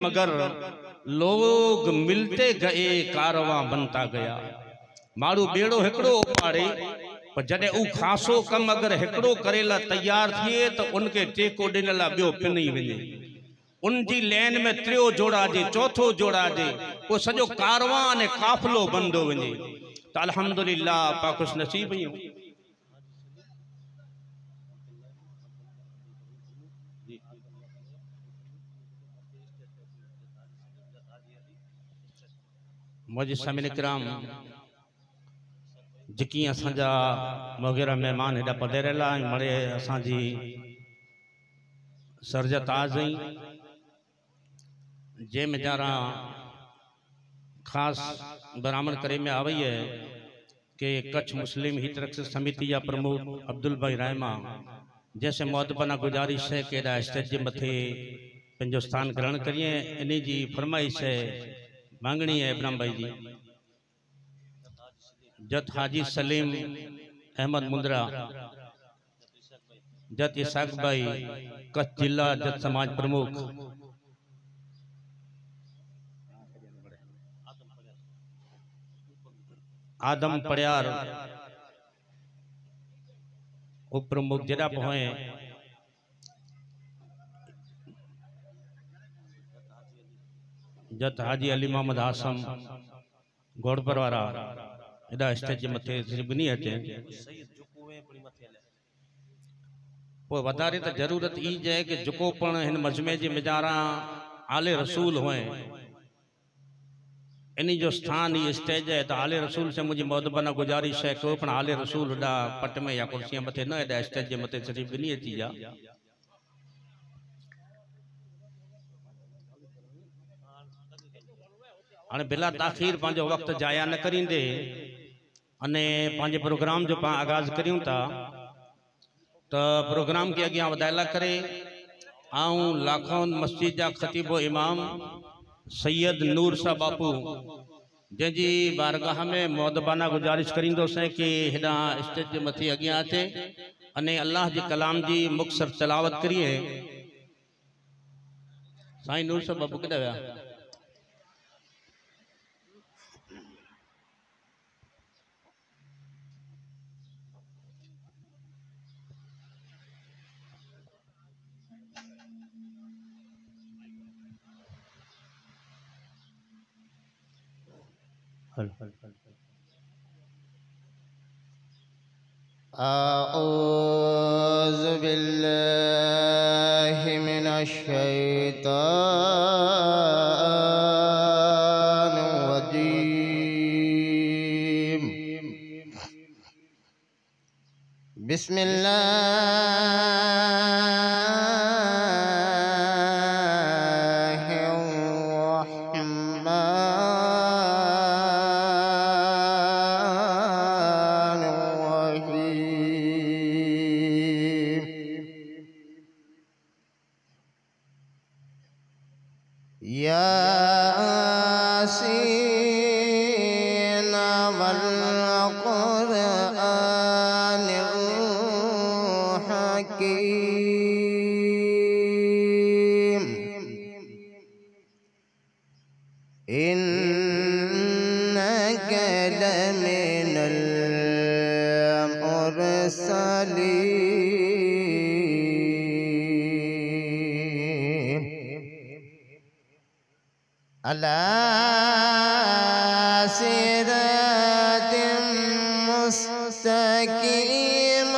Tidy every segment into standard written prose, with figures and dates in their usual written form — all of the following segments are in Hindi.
मगर लोग मिलते गए कारवां बनता गया। मारू बेड़ो हिकड़ो उपाड़े पर जडे उ खासो कम अगर हिकड़ो करेला तैयार थिए तो उनके टेको ॾिन ला ॿियो पिनी वञे। उनजी लैन में त्रियो जोड़ाजे चौथो जोड़ाजे वो सॼो कारवां ने काफ़िलो बंदो वञे। तो अल्हम्दुलिल्लाह पा खुश नसीब आहियूं। मुझे सामिन इकराम जिकी असांजा वग़ैरह मेहमान हेॾा पधरियल आहिनि मड़े असांजी सरजत आज़ई जे मेजारा खास बरामद करे में आवई है कि कच्छ मुस्लिम हित रक्षक समिति या प्रमुख अब्दुल भाई रहमा जैसे मौतबना गुजारिश है कि स्टेज के मथे पंहिंजो स्थान ग्रहण करिए। इन जी फरमाइश है मांगनी है इब्राहिम भाई जी। जत हाजी सलीम अहमद मुंद्रा जत इसाक भाई कच्छ जिला जत समाज प्रमुख आदम पड़ियार उप प्रमुख जरा पोए जत हाजी अली मोहम्मद हासम घोड़पर वारा एडा स्टेज मथे बनी अचे वो वधारे तो जरूरत ई है कि जुको पण इन मजमे जे मिजारा आले रसूल हुए इन जो स्थान ये स्टेज है। तो आले रसूल से मुझे मौदबना गुजारिश है कि आले रसूल एडा पट में या कुर्सियां मथे न एडा स्टेज जे मथे शरीफ बनी अची जा। हाँ बिला ताखीर पांजो वक्त जाया न करींदे अने पांजे प्रोग्राम जो पा आगाज करियूं था। तो प्रोग्राम के अगियां वधायला करे आऊं लाखों मस्जिद जा खतीबो इमाम सैयद नूर शाह बापू जंहिंजी बारगाह में मौदबाना गुजारिश करींदोसीं कि हेॾा स्टेज जे मथे अगियां अचे अने अल्लाह जी कलाम जी मुक्सर तिलावत करिए। साईं नूर शाह बापू केॾा विया? अऊज़ु बिल्लाहि मिनश शैतानिर रजीम। यासीन वल क़ुरआनिर हकीम इन्नका लमिनल मुरसलीन अला सिरातिम मुस्तकीम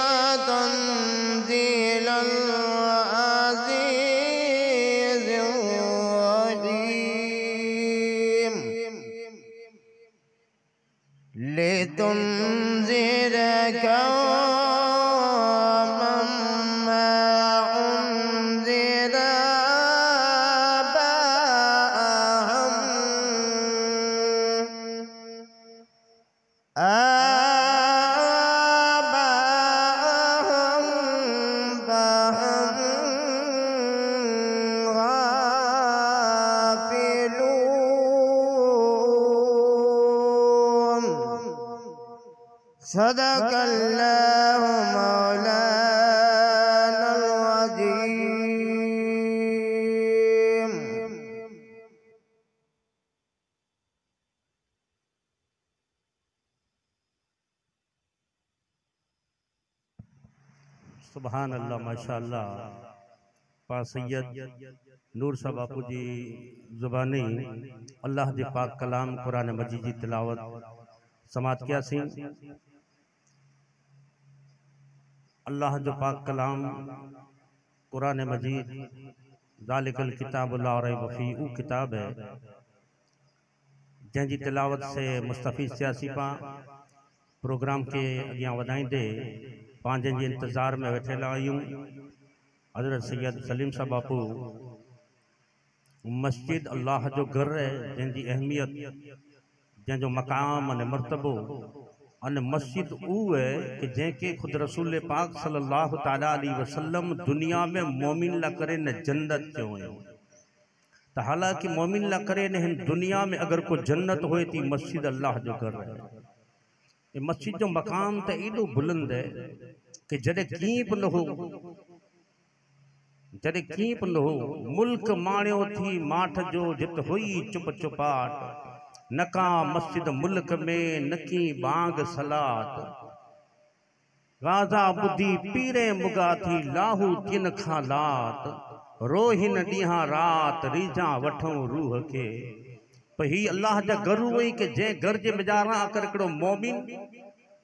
तंज़ीलल अज़ीज़िर रहीम लितुनज़िर कौमन मा उनज़िर सदक़ल्लाहु मौलाना अज़ीम। सुभान अल्लाह माशाअल्लाह। पा सैयद नूर साहब बापू जी ज़ुबानी अल्लाह जे पाक कलाम कुरान मजीद जी तिलावत समात किया सी। अल्लाह जो पाक कलाम कुरान मजीद ज़ालिकल किताबु ला रैब फीह ऊ किताब है जंहिंजी तिलावत से मुस्तफ़ी सियासी पा प्रोग्राम के अॻियां वधाईंदे पंहिंजे जे इंतज़ार में वेठल आहियूं। हज़रत सैयद सलीम साहब बापू मस्जिद अल्लाह जो घर है जंहिंजी अहमियत जंहिंजो मक़ाम अने मर्तबो अने मस्जिद ऊ है कि जंहिंखे ख़ुद रसूल पाक सल्लल्लाहु तआला अलैहि वसल्लम दुनिया में मोमिन ला करे न जन्नत चयो हुयो। तो हालांकि मोमिन ला करे न हिन दुनिया में अगर कोई जन्नत होए थी मस्जिद अल्लाह जो घर है। ये मस्जिद जो मकाम तो एडो बुलंद है कि जॾहिं कीअं बि न हो मुल्क माणियो थी माठ जो जित हुई चुप चुपाट नका मस्जिद मुल्क में नकी बांग सलात गाज़ा बुधी पीरे मुगा थी लाहू तिन खालात रोहिन ॾींहां रात रीजा वठूं रूह के। पर ही अल्लाह जा घर हुई कि जंहिं घर जे मिजारा अगर हिकिड़ो मोमिन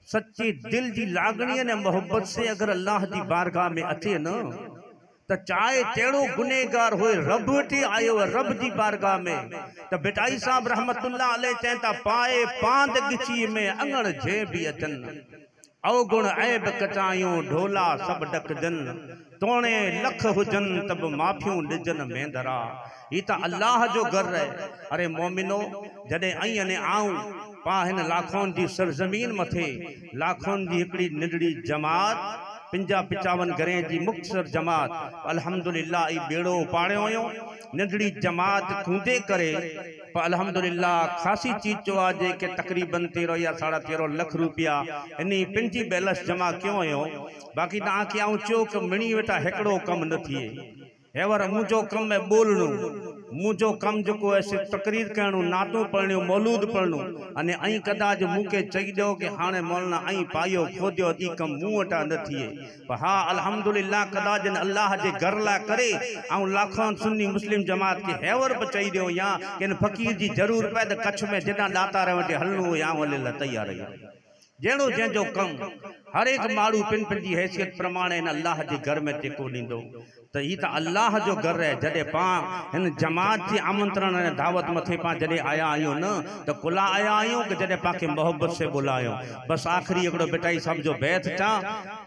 सच्ची दिल जी लागणी ने मोहब्बत से अगर अल्लाह जी बारगाह में अचे न तो चाहे तेड़ो गुनेगार होए रब वटि आयो रब जी बारगाह में तो बेटाई साहब रहमतुल्लाह अलैह चवंदा पाए पांद गिची में अंगण जे भी अचन अवगुण ऐब कचायूं ढोला सब डकजन तोणे लख हुजन तब माफियूं ॾिजन मेंदरा। ही तो अल्लाह जो घर है। अरे मोमिनो जॾहिं आई अने आऊं पा हिन लाखों जी सरजमीन मथे लाखों जी हिकड़ी निडड़ी जमात 55 घरें जी मुख्तसर जमात अल्हम्दुलिल्लाह ई बेड़ो पाड़ियो हुयो निडड़ी जमात कूंदे करे पर अल्हम्दुलिल्लाह खासी चीज जो आज के तकरीबन 13 या 13.5 लाख रुपया इन्हीं पिंजी बैलेंस जमा क्यों हुयो। बाकी ता के आऊं चो कि मिणी वेटा हेकड़ो कम न थिए हेवर मुझो कम है बोलणो मुझो कम जो ऐसे तकरीर करणो नातो पढ़णो मौलूद पढ़णो अने आई कदाच मुके चई दो कि हाने मौलाना आई पायो खोदियो ई कम मुंह वटा न थिए। पर हाँ अल्हम्दुलिल्लाह कदाच अल्लाह जे घर ला करे आऊं लाखों सुन्नी मुस्लिम जमात के हेवर पे चई दो या कि फकीर जी जरूर पे त कच्छ में जिना दाता रहे हलनो या वले ला तैयार है जेड़ो जंहिंजो कम हर एक मारू पिन पिन जी हैसियत प्रमाण इन अल्लाह जे घर में टेको ॾींदो। तो ही तो अल्लाह जो घर है। जॾहिं पा हिन जमात जी आमंत्रण ने दावत मथे पा जॾहिं आया आहियूं न तो कुला आया आहियूं कि जॾहिं पाके मोहब्बत से बुलायो। बस आखिरी हिकिड़ो बेटाई साहब जो बैत चा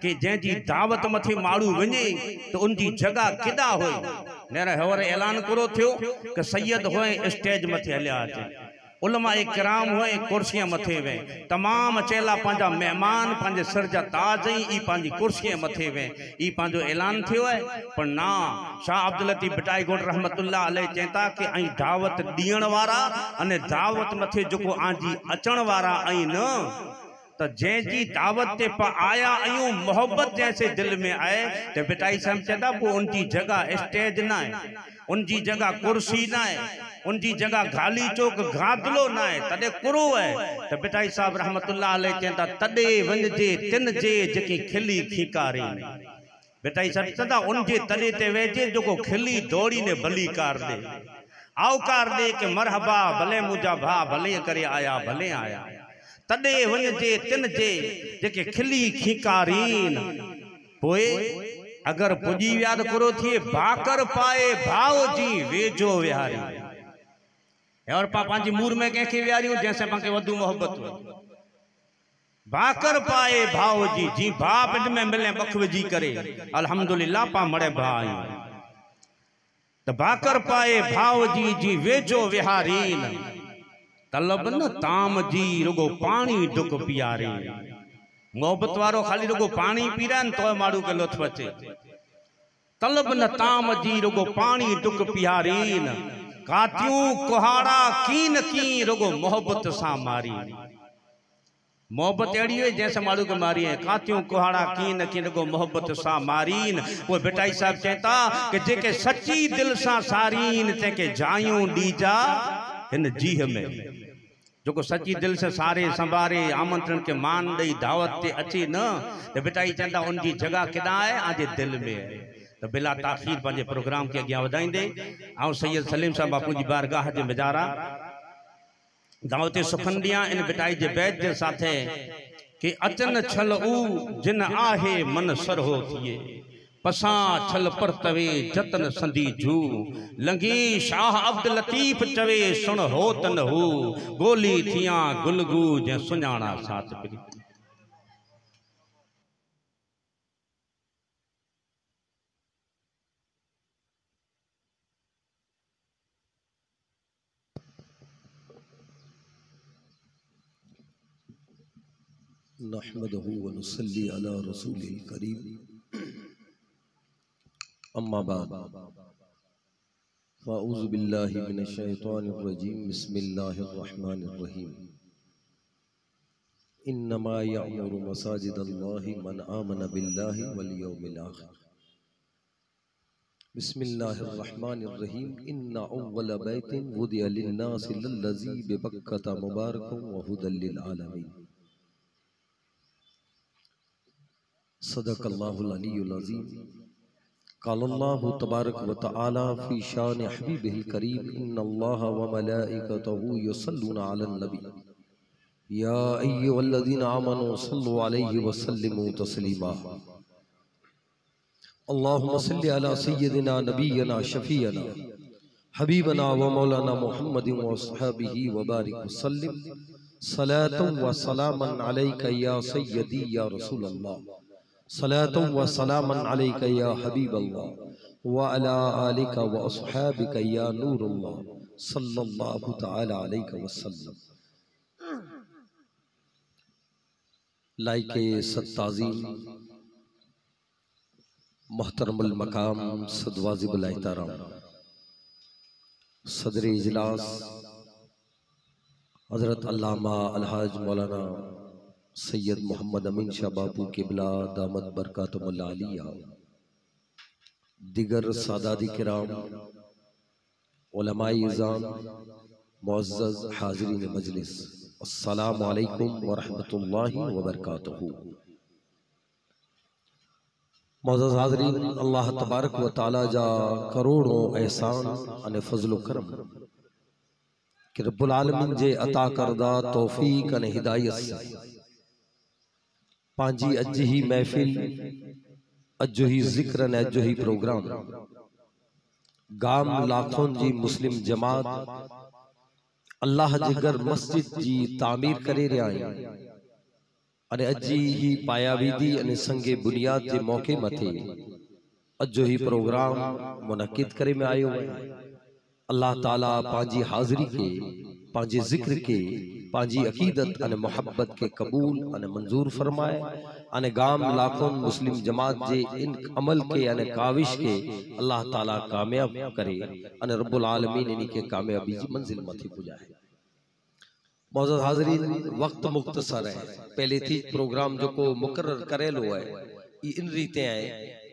कि जंहिंजी दावत मथे माण्हू वञे तो उनजी जगह किदा होए। नेरा हेवर ऐलान करो थियो कि सैयद होए स्टेज मथे हलिया अचे उलमा इकराम हुए कुर्सियां मथे वे तमाम चेला पांजा मेहमान पांजे सर जा ताज ई पांजी कुर्सियां मथे वे ई पांजो ऐलान थियो है। पर ना शाह अब्दुल लतीफ बिटाई गोट रहमतुल्लाह अलैह चेता कि आई दावत दियण वारा अने दावत मथे जोको आजी अचण वारा आई न तो जैसी दावत ते पा आया आयूं मोहब्बत जैसे दिल में आए तो बिटाई साहब चेता वो उनकी जगह स्टेज ना है उनकी जगह कुर्सी ना है उनकी जगह गाली चौक गादलो ना है तदे कुरो है। तो बिटाई साहब रहमतुल्लाह अलैह चेता तदे वंजे तिन जे जकी खिली खीकारी बेटाई साहब चेता उनके तदे ते वेजे जो खिली दौड़ी ने भली कार दे आवकार दे के मरहबा भले मुझा भा भले करे आया भले आया तदे वंजे तिन जे जके खिली खीकारीन पोए अगर पुजी याद करो थिए भाकर पाए भाव जी वेजो विहारी और पापा जी मूर में के विहारियों जैसे पाके वधु मोहब्बत भाकर पाए भाव जी जी भा पिंड में मिले बखव जी करे अल्हम्दुलिल्लाह पा मड़े भाई तो भाकर पाए भाव जी जी वेजो विहारीन तलब न ताम जी रुगो पानी डुक पियारी मोहब्बत वारो खाली रुगो पानी पीरान तो मारू के लुत्फ अचे तलब न ताम जी रुगो पानी डुक पियारीन कातियूं कुहाड़ा कीन की रुगो मोहब्बत सा मारी मोहब्बत अड़ी है जैसे मारू के मारी है कातियों कुहाड़ा कीन की रुगो मोहब्बत सा मारीन। वो बेटाई साहब कहता कि जेके सच्ची दिल सा सारीन तेके जायूं डीजा इन जीह में जो सच्ची दिल से सारे संभारे आमंत्रण के मान दई दावत ते अची न तो बेटा ही चंदा उनकी जगह किदा है आजे दिल में है। तो बिला ताखीर पंहिंजे प्रोग्राम के अॻियां वधाईंदे ऐं सैयद सलीम साहब बापू जी बारगाह जे मिजारा दावत सुखन दिया इन बिटाई जे बैत जे साथे कि अचन छल ऊ जिन आहे मन सरहो थिए पसा छल परतवे जतन संधी जू लंगी शाह अब्दुल लतीफ चवे सुन हो तन हो गोली थिया गुलगू जे सुञाणा साथ पिरी। नहमदहु व नुसल्ली अला रसूलिल करीम अम्मा बाद फ़अऊज़ु बिल्लाहि मिनश शैतानिर रजीम बिस्मिल्लाहिर रहमानिर रहीम इन्नमा यअमुरु मसाजिदल्लाहि मन आमन बिल्लाहि वल यौमिल आखिर बिस्मिल्लाहिर रहमानिर रहीम इन्ना अव्वल बैतिन वुदिअ लिन्नासि लल्लज़ी बिबक्कता मुबारकun व हुदल लिल आलमीन। सदक़ल्लाहुल अलीयुल अज़ीम। क़ालल्लाहु तबारक व तआला फ़ी शान हबीबिहिल करीम इन्नल्लाहा व मलाइकतहु युसल्लूना अलन नबी या अय्युहल्लज़ीना आमनू सल्लु अलैहि व सल्लिमू तस्लीमा। अल्लाहुम्मा सल्लि अला सय्यिदिना नबिय्यिना शफ़ीअना हबीबना व मौलाना मुहम्मदिन व अस्हाबिही व बारिक व सल्लिम सलातन व सलामन अलैका या सय्यदी या रसूल अल्लाह सलातन व सलामन अलैका या हबीब अल्लाह व अला आलिका व अस्हाबिका या नूर अल्लाह सल्लल्लाहु तआला अलैहि वसल्लम। लाइके सत्ताज़ीम मोहतरमुल मकाम सदवाजिबुल एहतराम सदर इजलास हजरत अल्लामा अलहाज मौलाना सैयद मोहम्मद अमीन शाह बापू किबला दामद बरकातुहुल आलिया दिगर सादाती किराम उलमाए इज़ाम मुअज़्ज़ज़ हाज़रीन मजलिस अस्सलामु अलैकुम व रहमतुल्लाहि व बरकातुहू। मुअज़्ज़ज़ हाज़रीन अल्लाह तबारक व तआला जा करोड़ों एहसान अने फज़्ल व करम कि रब्बुल आलमीन जे अता करदा तौफीक अने हिदायत से पांजी अज ही महफिल अज ही जिक्र ने अज ही प्रोग्राम गाम लाखों जी मुस्लिम जमात अल्लाह जे घर मस्जिद जी तामीर करे रहा है अने अज ही पायाविदी अने संगे बुनियाद जे मौके मथे अज ही प्रोग्राम मुनक्किद करे में आयो है। अल्लाह ताला पांजी हाज़री के पांजी जिक्र के पांजी अकीदत अने मोहब्बत के कबूल अने मंजूर फरमाए अने गाम लाखों मुस्लिम जमात जे इन अमल के अने काविश के अल्लाह ताला कामयाब करे अने रब्बुल आलमीन इन्हीं के कामयाबी जी मंजिल मथी पुजाए। मौजूद हाज़रीन वक्त मुख्तसर है पहले थी प्रोग्राम जो को मुकर्रर करेलो है इन रीते है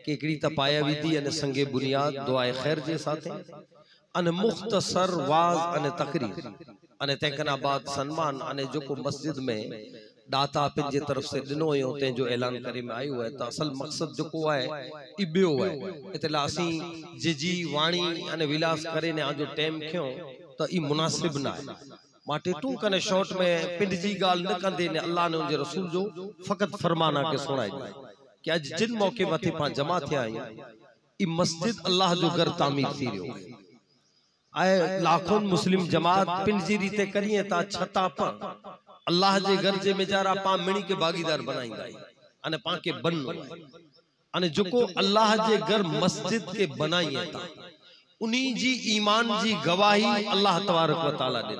कि एकड़ी त पायाविदी अने संगे बुनियाद दुआए खैर जे साथे अने मुख्तसर वाज अने तकरीर अने तंकना बाद सन्मान अने जो को मस्जिद में दाता पिन जे तरफ से दिनो यो ते जो ऐलान करे में आयो है त असल मकसद जो को है इबियो है इतला असी जी वाणी अने विलास करे ने आजो टाइम क्यों त ई मुनासिब ना है माटे तू कने शॉर्ट में पिंड जी गाल न कंदे ने अल्लाह ने उनके रसूल जो फकत फरमाना के सुनाई दे कि आज जिन मौके मथे पा जमा थे आई ई मस्जिद अल्लाह जो घर तामीर थी रहो आए लाखों मुस्लिम जमात पिंड जी रीते करिए ता छता पर अल्लाह जे घर जे मेजारा पा मिणी के भागीदार बनाईंदा अने पा के बन अने जोको अल्लाह जे घर मस्जिद के बनाईए ता उनी जी ईमान जी गवाही अल्लाह तबारक व तआला दे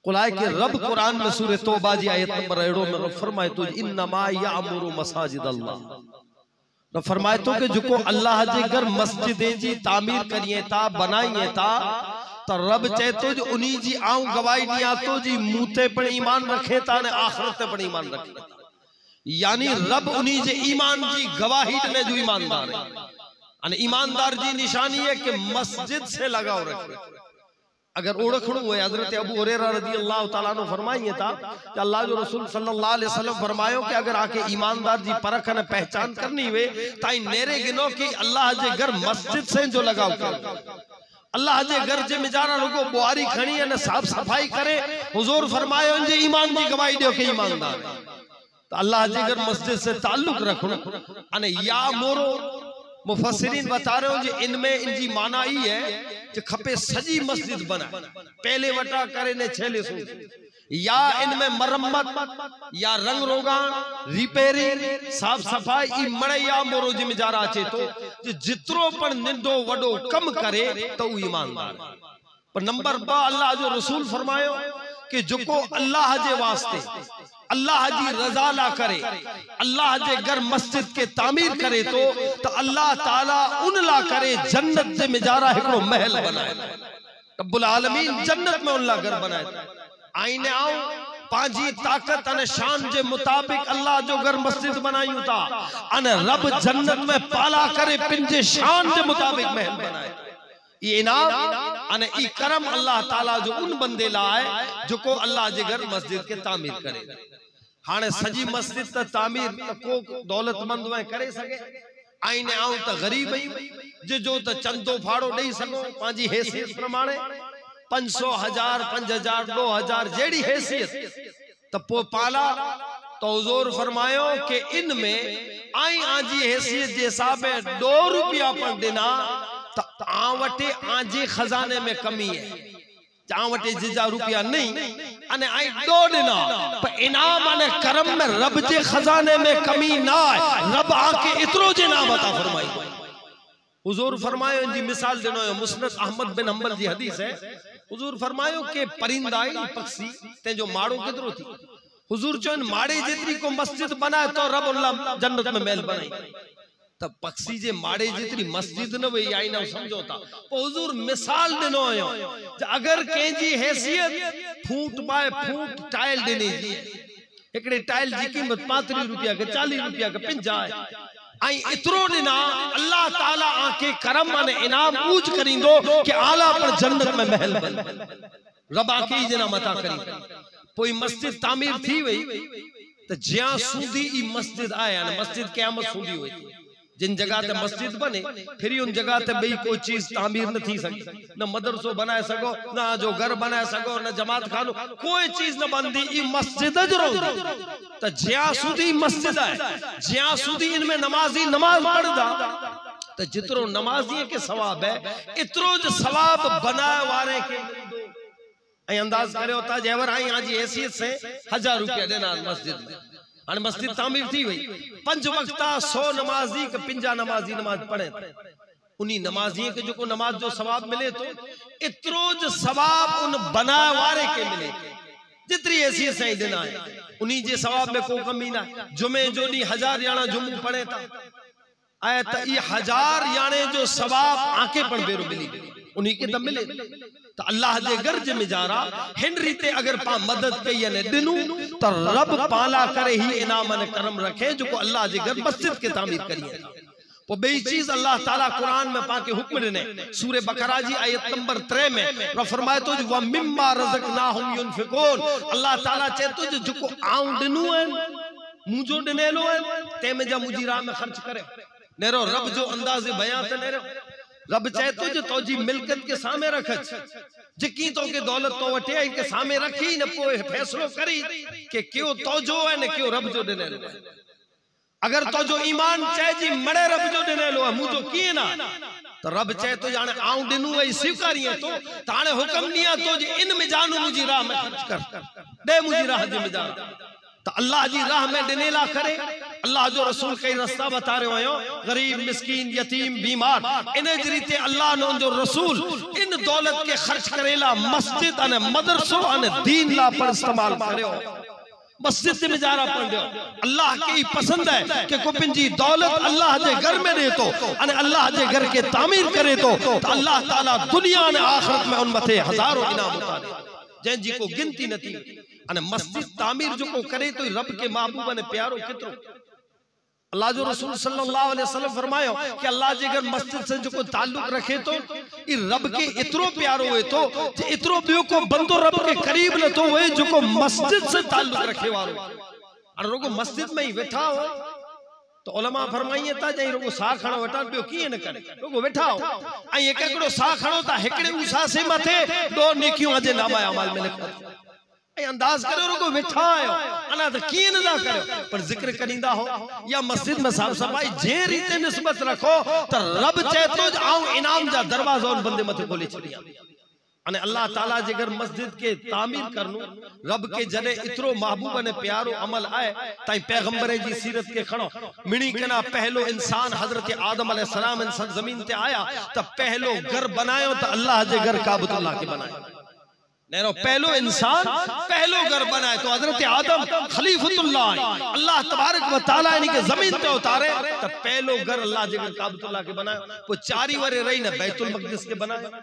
कुलाए के रब कुरान में सूरह तौबा जी आयत नंबर 8 में फरमाए तो इन्नमा यामुरु मसाजिद अल्लाह तो फरमाए तो कि जोको अल्लाह जे घर मस्जिदें जी तामीर करिए ता बनाइए ता तो रब चाहे तो जो उन्हीं जी आऊं गवाही दिया तो जी मुते पर ईमान रखे ता ने आखिरत पर ईमान रखे यानी रब उन्हीं जे ईमान जी गवाही ने जो ईमानदार है अने ईमानदार जी निशानी है कि मस्जिद से लगाव रखे अगर ओळखणो है हजरत अबू हुरैरा रज़ी अल्लाह तआला अन्हु फरमाइए था कि अल्लाह जो रसूल सल्लल्लाहु अलैहि वसल्लम फरमायो कि अगर आके ईमानदार जी परख ने पहचान करनी वे ताई नेरे गिनो कि अल्लाह जे घर मस्जिद से जो लगाओ अल्लाह जे घर जे मिजारा रुगो बुआरी खणी ने साफ सफाई करे हुजूर फरमायो इन जे ईमान जी गवाही दियो के ईमानदार तो अल्लाह जे घर मस्जिद से ताल्लुक रखो अने या मोरो मुफस्सिरीन बता रहे हो जी इनमें इनकी माना ही है कि खपे सजी मस्जिद बना पहले वटा करे ने छेले सो या इनमें मरम्मत या रंग रोगान रिपेयरिंग साफ सफाई ई मड़ैया मोरो जिम्मेदार आचे तो जितरो पर निंदो वडो कम करे तो ईमानदार पर नंबर 2 अल्लाह जो रसूल फरमायो कि जोको अल्लाह जे वास्ते अल्लाह जी रजा ला करे अल्लाह जे घर मस्जिद के तामीर करे तो अल्लाह ताला उन ला करे जन्नत जे मिजारा एकड़ो महल बनाए रब्बुल आलमीन जन्नत में उन ला घर बनाए आईने आओ पांजी ताकत अने शान जे मुताबिक अल्लाह जो घर मस्जिद बनायूं ता अने रब जन्नत में पाला करे पिंजे शान जे मुताबिक महल बनाए ये इनाम अने ई करम अल्लाह ताला जो उन बंदे लाए जो को अल्लाह जे घर मस्जिद के तामीर करे हाने सजी मस्जिद त तामीर त को दौलतमंद में करे सके आईने आऊं त गरीब जे जो त चंदो फाड़ो दई सको पांजी हैसियत प्रमाणे 500 1000 5000 2000 जेड़ी हैसियत त पो पाला तो हुजूर फरमायो कि इनमें आई आजी हैसियत जे हिसाब 2 रुपया पर देना आवटे आजे खजाने में कमी है आवटे जिजा रुपया नहीं अने आई 2 दिना पर इनाम अने करम में रब जे खजाने में कमी ना है रब आके इतरो जे नाम अता फरमाई हुजूर फरमायो जी मिसाल देनो है मुस्नद अहमद बिन हंबल जी हदीस है हुजूर फरमायो के परिंदा पक्षी ते जो माड़ो कितरो थी हुजूर चोन माड़े जितरी को मस्जिद बनाए तो रब अल्लाह जन्नत में महल बनाई तब पक्षी जे माड़े जितनी मस्जिद न वही आई ना समझो था तो हुजूर मिसाल दिनो है अगर केजी हैसियत फूट बाय फूट टाइल देनी जी एकड़े टाइल जी कीमत 35 रुपया के 40 रुपया के 50 है आई इतरो दिना अल्लाह ताला आके करम ने इनाम ऊंच करिंदो कि आला पर जन्नत में महल बन रब आके जना मता करी कोई मस्जिद तामीर थी वही तो ज्या सुधी ई मस्जिद आया न मस्जिद क़यामत सुधी हुई जिन जगह ते मस्जिद बने फिर उन जगह ते बई कोई चीज तामीर न थी सकी न मदरसो बनाए सको ना जो घर बनाए सको न जमात खानो कोई चीज न बंदी ई मस्जिद ज रो त ज्या सुधी मस्जिद है ज्या सुधी इनमें नमाजी नमाज पढ़दा त जितरो नमाजी के सवाब है इतरो ज सवाब बनाए वाले के ए अंदाज करे होता जेवर आई आज हैसियत से 1000 रुपया देना मस्जिद में अन मस्जिद तामीर थी वही 5 वक्ता 100 नमाजी के 50 नमाजी नमाज पढ़े उन्हीं नमाजी के जो को नमाज जो सवाब मिले तो इतरो जो सवाब उन बनाए वाले के मिले जितनी ऐसी सही देना है उन्हीं जे सवाब में कोई कमी ना जुमे जो नी 1000 याना जुम्मू पढ़े था आए तो ये 1000 याने जो सवाब आके पढ़ बेरो मिली उन्हीं के दम मिले तो अल्लाह जे घर जे मिजारा हिन रीते अगर पा मदद कई ने दिनू तो रब पाला करे ही इनाम ने करम रखे जो को अल्लाह जे घर मस्जिद के तामीर करिए वो बेई चीज अल्लाह ताला कुरान में पाके हुक्म देने सूरह बकरा जी आयत नंबर 3 में रब फरमाए तो व मिम्मा रज़कनाहुम युनफिकून अल्लाह ताला चाहे तो जो को आऊं दिनू है मुजो दिनेलो है ते में जा मुजी राह में खर्च करे नेरो रब जो अंदाज़े बयां ते नेरो रब चाहे तो जो तोजी मिलकत के सामने रखच जिकी तो के दौलत तो वटे इनके सामने रखी न पोए फैसलो करी कि क्यों तो जो है न क्यों रब जो देने लो अगर तो जो ईमान चाहे जी मड़े रब जो देने लो मुझो किए ना तो रब चाहे तो जाने आऊं दिनू है स्वीकारी है तो ताने हुक्म दिया तो जी इन में जानू मुझी राह में खर्च कर दे मुझी राह में जान तो अल्लाह जी राह में दिनेला करे अल्लाह जो रसूल कई रास्ता बता रहे हो गरीब मिस्कीन यतीम बीमार इन रीते अल्लाह ने जो रसूल इन दौलत के खर्च करेला मस्जिद अने मदरसो अने दीन ला पर इस्तेमाल करे हो मस्जिद से मिजारा पढ़ दो अल्लाह की पसंद है कि कोपिन जी दौलत अल्लाह जे घर में दे तो अने अल्लाह जे घर के तामीर करे तो अल्लाह ताला दुनिया ने आखिरत में उन मथे हजारों इनाम उतारे जैन जी को गिनती नथी अने मस्जिद तामीर जो को करे तो रब के महबूब ने प्यारो कितरो अल्लाह जो रसूल सल्लल्लाहु अलैहि वसल्लम फरमायो कि अल्लाह जे अगर मस्जिद से जो ताल्लुक रखे तो ई रब के इतरो प्यारो हुए तो जे इतरो बियो को बंदो रब के करीब न तो हुए जो को मस्जिद से ताल्लुक रखे वालो और रोगो मस्जिद में ही बैठा हो तो उलमा फरमाइए ता जई रोगो सा खणो वटा बियो किए न करे रोगो बैठा हो आई एक एकड़ो सा खणो ता एकड़े उसा से मथे दो नेकियों अजे नामा अमल में लिखो अंदाज करो रोको बैठा आयो अना तो किए न करो पर जिक्र करींदा हो या मस्जिद में साफ सफाई जे रीते निस्बत रखो तो रब चाहे तो आऊं इनाम जा दरवाजा उन बंदे मथे खोले छड़िया अने अल्लाह ताला जे अगर मस्जिद के तामीर करनु रब के जने इतरो महबूब ने प्यारो अमल आए ताई पैगंबर जी सीरत के खणो मिणी कना पहलो इंसान हजरत आदम अलैहि सलाम इंसान जमीन ते आया तो पहलो घर बनायो तो अल्लाह जे घर काबतुल्लाह के बनाया नेरो पहलो इंसान पहलो घर बनाए तो हजरत आदम खलीफतुल्लाह अल्लाह तबारक व तआला यानी के जमीन पे उतारे तो पहलो घर अल्लाह जे काबतुल्लाह के बनाया वो 4 वरे रही ने बैतुल मक़दिस के बनाया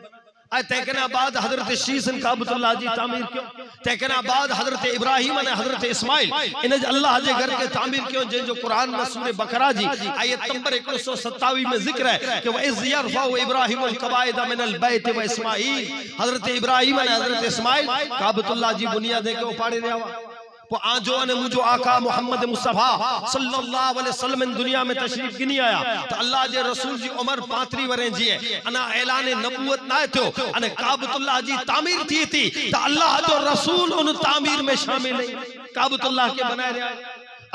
आए तकना बाद हजरत शीस काबतुल्लाह जी तामीर क्यों तकना बाद हजरत इब्राहिम ने हजरत इस्माइल इन अल्लाह जे घर के तामीर क्यों जे जो कुरान में सूरह बकरा जी आयत नंबर 127 में जिक्र है कि वइज़ यरफउ इब्राहिम अल कवाइद मिनल बैत व इस्माइल हजरत इब्राहिम ने हजरत इस्माइल काबतुल्लाह जी बुनियाद के उपाड़े रहा वो आजो ने मुझो आका मोहम्मद मुस्तफा सल्लल्लाहु अलैहि वसल्लम दुनिया में तशरीफ गिनी आया तो अल्लाह जे रसूल जी उमर 35 वरे जी अना ऐलान नबूवत ना थियो अने काबतुल्लाह जी तामीर थी तो अल्लाह जो रसूल उन तामीर में शामिल है काबतुल्लाह के बनाए रहा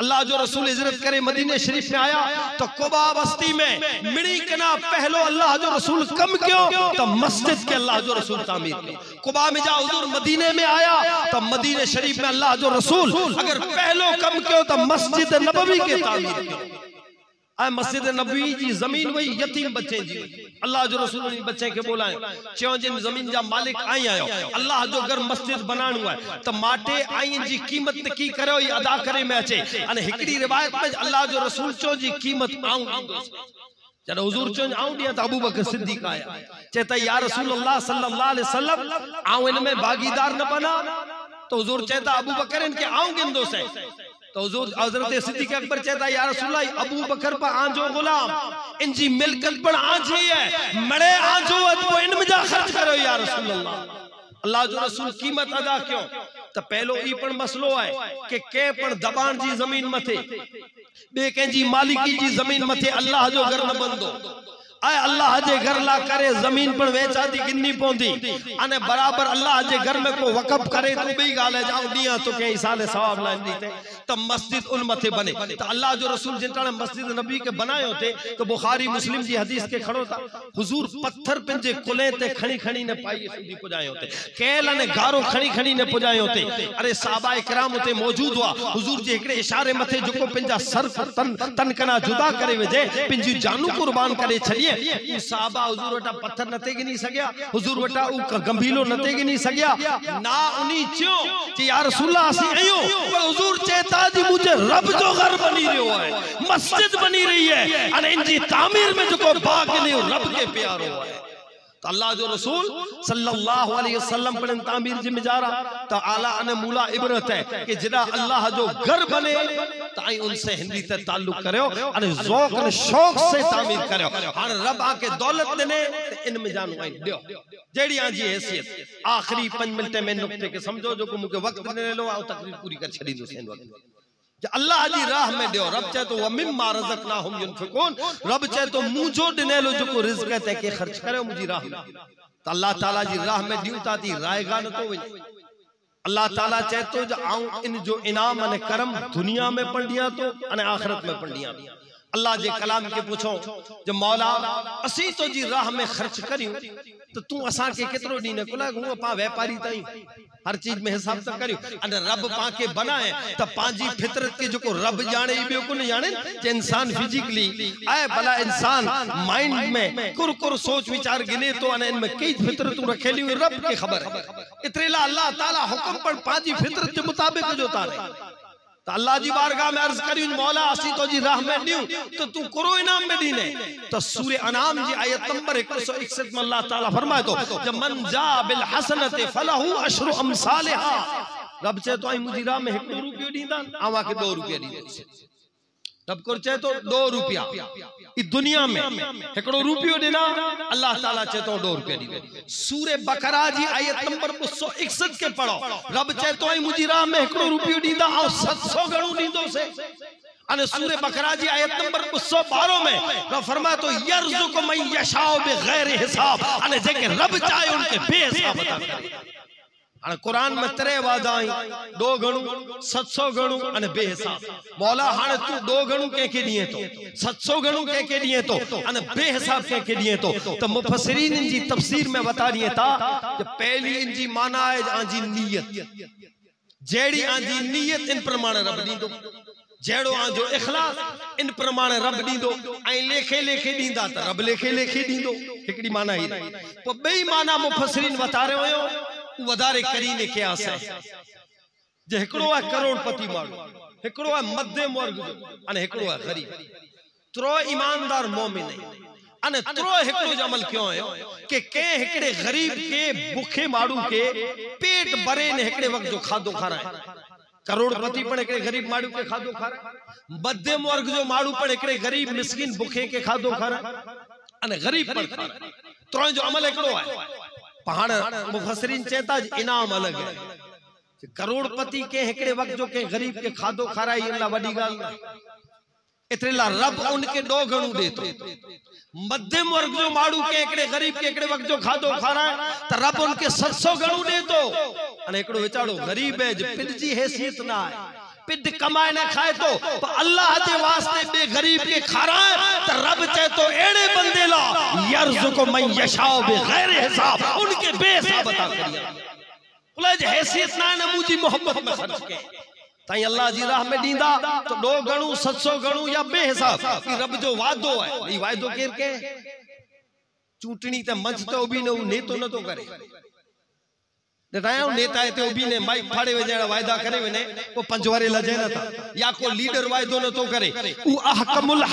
अल्लाह जो रसूल हिजरत करे मदीने शरीफ में आया तो कुबा बस्ती में मिणी कना पहलो अल्लाह जो रसूल कम क्यों तो मस्जिद के अल्लाह जो रसूल तामीर क्यों कुबा में जा हुजूर मदीने में आया तो मदीने शरीफ में अल्लाह जो रसूल अगर पहलो कम क्यों तो मस्जिद नबवी के तामीर क्यों आए मस्जिद नबवी जी जमीन वही यतीम बच्चे जी अल्लाह जो रसूल बच्चे के बोलाए चो जिन जमीन जा मालिक आई आयो अल्लाह जो घर मस्जिद बनाणो है तो माटे आई जी कीमत की करो ये अदा करे में अचे अने हिकड़ी रिवायत में अल्लाह जो रसूल चो जी कीमत आऊं जब हुजूर चो आऊं दिया तो अबू बकर सिद्दीक आया चेता या रसूल अल्लाह सल्लल्लाहु अलैहि वसल्लम आऊं इनमें भागीदार न बना तो हुजूर चेता अबू बकर इनके आऊं गिंदो से तो हुजूर हजरत सिद्दीक अकबर कहता या रसूल अल्लाह अबू बकर पर आंजो गुलाम इनजी मिलकत पर आंजी है मड़े आंजो तो इनमें जा खर्च करो या रसूल अल्लाह जो रसूल कीमत अदा क्यों तो पहलो ई पण मसलो है कि के पण दबान जी जमीन मथे बे के जी मालिकी जी जमीन मथे अल्लाह जो घर न बंदो आए अल्लाह जे घर ला करे जमीन पर वेचा दी गिन्नी पोंदी अने बराबर अल्लाह जे घर में को वक़फ करे तो बी गाल है जाओ दिया तो के साले सवाब ला दी तो मस्जिद उन मथे बने तो अल्लाह जो रसूल जिन मस्जिद नबी के बनाए थे तो बुखारी मुस्लिम जी हदीस के खड़ो था हुजूर पत्थर पिंजे कुले ते खणी खणी ने पाई सुधी पुजाए होते केल ने गारो खणी खणी ने पुजाए होते अरे साहबा इकराम उते मौजूद हुआ हुजूर जे एकड़े इशारे मथे जो को पिंजा सर तन कना जुदा करे वेजे पिंजी जानू कुर्बान करे छड़िए साहबा हुजूर वटा पत्थर नते गिनी सगया हुजूर वटा उ गंभीलो नते गिनी सगया ना उनी चो कि या रसूल असी आयो पर हुजूर चेता जी मुझे रब जो घर बनी रहो है मस्जिद बनी रही है अने इनजी तामीर में जो को बाग ने रब के प्यारो है तो अल्लाह जो रसूल सल्लल्लाहु अलैहि वसल्लम पर तामीर जिम्मेदार तो आला अने मूला इबरत है कि जिदा अल्लाह जो घर बने ताई उनसे हिंदी ते ताल्लुक करो अने ज़ौक ने शौक से तामीर करो हां रब आके दौलत देने इनमें जान आई दियो जेड़ी आजी हैसियत आखिरी 5 मिनट में नुक्ते के समझो जो को मुके वक्त देने लो आओ तकरीर पूरी कर छड़ी दो सेन वक्त अल्लाह जी राह में दियो रब चाहे तो वमिम्मा रज़क़नाहुम युनफिकून रब चाहे तो मुझो दिनेलो जो को रिज़्क़ है के खर्च करो मुजी राह में तो अल्लाह ताला जी राह में दियो ताती रायगा न तो वई अल्लाह ताला चाहे तो जो आऊं इन जो इनाम अने करम दुनिया में पंडिया तो अने आखिरत में पंडिया अल्लाह जे कलाम के पूछो जो मौला असी तो जी राह में खर्च करियो तो तू असा के केतरो दीने कोला हूं पा व्यापारी ताई हर चीज में हिसाब तक करियो अने रब पाके बनाए त पांजी फितरत के जो को रब जाने बियो को न जाने जे इंसान फिजिकली आए भला इंसान माइंड में कुर सोच विचार गिने तो अने इनमें कई फितरत रखेली हुई रब के खबर है इतरेला अल्लाह ताला हुक्म पर पांजी फितरत के मुताबिक जो तारे तो अल्लाह जी बारगाह में अर्ज करी मौला असी तो जी राह में दियो तो तू करो इनाम में दीने तो सूरे अनाम जी आयत नंबर 161 में अल्लाह ताला फरमाए तो जब मन जा बिल हसनते फलहु अशरु अमसालिहा रब से तो आई मुजी राह में 1 रुपयो दींदा आवा के 2 रुपया दींदे रब को चए तो 2 रुपया ई दुनिया में एकड़ो रुपयो देना अल्लाह ताला चए तो 2 रुपया दी। सूरे बकरा जी आयत नंबर 261 के पढ़ो। रब चए तो मुजी राह में एकड़ो रुपयो दींदा और 700 गणो दींदो से। अने सूरे बकरा जी आयत नंबर 212 में रब फरमाए तो यर्जुकु मन यशाउ बिगैर हिसाब। अने जेके रब चाहे उनके बेहिसाब अता करे। अने कुरान में 3 वादा आई 2 गणु 700 गणु अने बेहिसाब। मौला हाने तू 2 गणु के दिए तो 700 गणु के दिए तो अने बेहिसाब के दिए तो मुफस्सिरीन जी तफसीर में बता दिए था कि पहली इनजी माना है आंजी नियत। जेड़ी आंजी नियत इन प्रमाणे रब दींदो, जेड़ो आंजो इखलास इन प्रमाणे रब दींदो। ऐ लेखे लेखे दींदा त रब लेखे लेखे दींदो। एकड़ी माना ही तो बेई माना मुफस्सिरीन बता रहे हो वधारे करीने क्यास है। जे एकड़ो है करोड़पति माण्हू, एकड़ो है मध्यम वर्ग अने एकड़ो है गरीब। त्रो ईमानदार मोमिन अने त्रो एकड़ो जो अमल क्यों है कि के एकड़े गरीब के भूखे माण्हू के पेट भरे ने एकड़े वक्त जो खादो खाराए। करोड़पति पण एकड़े गरीब माण्हू के खादो खाराए। मध्यम वर्ग जो माण्हू पण एकड़े गरीब मिस्किन भूखे के खादो खाराए अने गरीब पण खाराए। त्रो जो अमल एकड़ो है। पहाड़ मुफस्सिरीन चेता इनाम अलग है। करोड़पति के एकड़े वक्त जो के गरीब के खादो खाराई अल्लाह वडी गाल इतने ला रब उनके 2 गणु दे तो। मध्यम वर्ग जो माड़ू के एकड़े गरीब के एकड़े वक्त जो खादो खाराए त रब उनके 700 गणु दे तो। अने एकड़ो विचारो गरीब है जे पिड जी हैसियत ना है, पिड कमाए ना खाए तो अल्लाह के वास्ते बे गरीब के खाराए त रब चाहे तो एड़े बंदे ला यर्जुकु मन यशाउ बिगैर हिसाब। उनके बेहिसाब अता करिया। बोले जे हैसियत ना है मुजी मोहब्बत में खर्च के ताई अल्लाह जी राह में दींदा तो 2 गणु 700 गणु या बेहिसाब। ई रब जो वादो है ई वादो केर के चूंटणी ते मंच तो भी न नेतो न तो करे। नेता नेता ते भी ने माइक फाड़े वजण वायदा करे वने को पंजवारे लजे न था या को लीडर वायदो न तो करे। उ अहकमुल